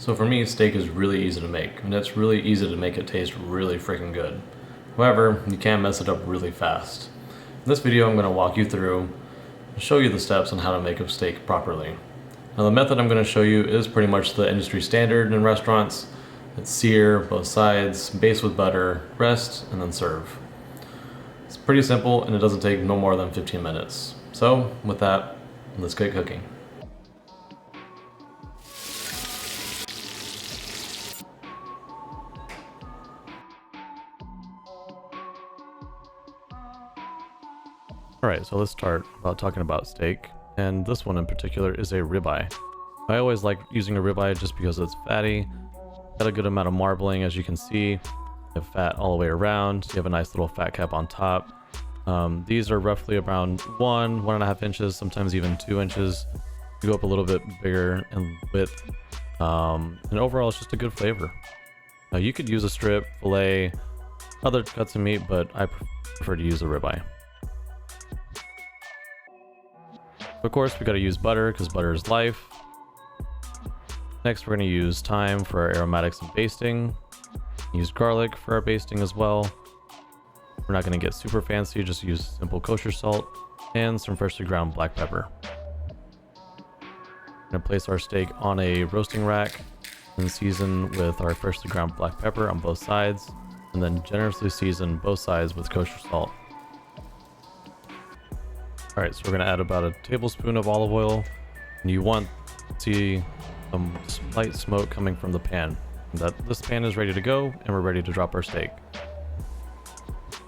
So for me, steak is really easy to make, and it's really easy to make it taste really freaking good. However, you can mess it up really fast. In this video, I'm going to walk you through and show you the steps on how to make a steak properly. Now the method I'm going to show you is pretty much the industry standard in restaurants. It's sear, both sides, baste with butter, rest, and then serve. It's pretty simple and it doesn't take no more than 15 minutes. So with that, let's get cooking. Alright, so let's start about talking about steak, and this one in particular is a ribeye. I always like using a ribeye just because it's fatty, got a good amount of marbling as you can see, you have fat all the way around, you have a nice little fat cap on top. These are roughly around 1.5 inches, sometimes even 2 inches. You go up a little bit bigger in width, and overall it's just a good flavor. You could use a strip, fillet, other cuts of meat, but I prefer to use a ribeye. Of course, we got to use butter because butter is life. Next, we're going to use thyme for our aromatics and basting. Use garlic for our basting as well. We're not going to get super fancy, just use simple kosher salt and some freshly ground black pepper. We're going to place our steak on a roasting rack and season with our freshly ground black pepper on both sides, and then generously season both sides with kosher salt. Alright, so we're going to add about a tablespoon of olive oil, and you want to see some light smoke coming from the pan. This pan is ready to go, and we're ready to drop our steak.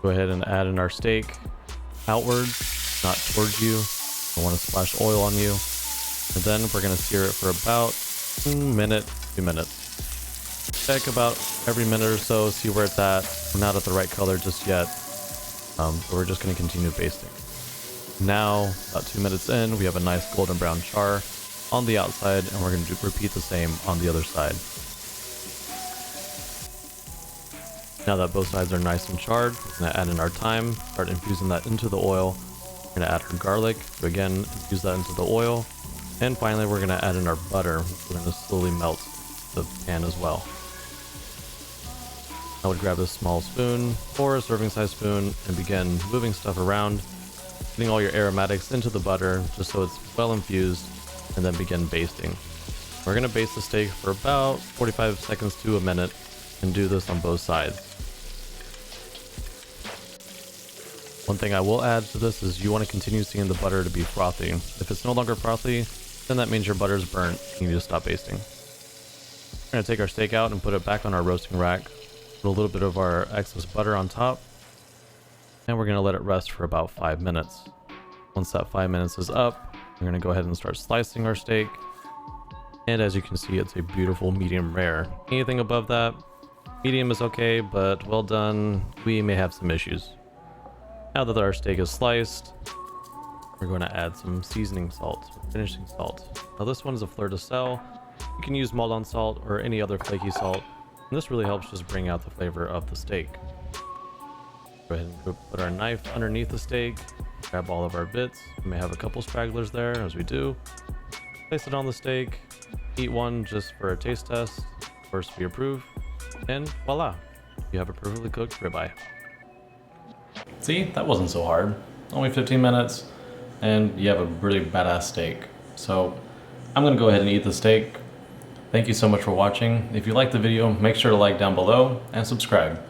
Go ahead and add in our steak outwards, not towards you. I want to splash oil on you. And then we're going to sear it for about 1 minute, 2 minutes. Check about every minute or so, see where it's at. We're not at the right color just yet, so we're just going to continue basting. Now, about 2 minutes in, we have a nice golden brown char on the outside, and we're going to repeat the same on the other side. Now that both sides are nice and charred, we're going to add in our thyme, start infusing that into the oil. We're going to add our garlic, so again, infuse that into the oil. And finally, we're going to add in our butter, which we're going to slowly melt the pan as well. I would grab a small spoon or a serving size spoon and begin moving stuff around, getting all your aromatics into the butter just so it's well infused, and then begin basting. We're going to baste the steak for about 45 seconds to a minute and do this on both sides. One thing I will add to this is you want to continue seeing the butter to be frothy. If it's no longer frothy, then that means your butter is burnt and you need to stop basting. We're going to take our steak out and put it back on our roasting rack, put a little bit of our excess butter on top, and we're going to let it rest for about 5 minutes. Once that 5 minutes is up, we're going to go ahead and start slicing our steak. And as you can see, it's a beautiful medium rare. Anything above that, medium is okay, but well done, we may have some issues. Now that our steak is sliced, we're going to add some seasoning salt, finishing salt. Now this one is a fleur de sel. You can use Maldon salt or any other flaky salt, and this really helps just bring out the flavor of the steak. Go ahead and put our knife underneath the steak, grab all of our bits. We may have a couple stragglers there, as we do. Place it on the steak, eat one just for a taste test. Of course, we approve. And voila, you have a perfectly cooked ribeye. See, that wasn't so hard. Only 15 minutes, and you have a really badass steak. So I'm gonna go ahead and eat the steak. Thank you so much for watching. If you liked the video, make sure to like down below and subscribe.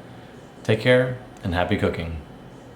Take care and happy cooking.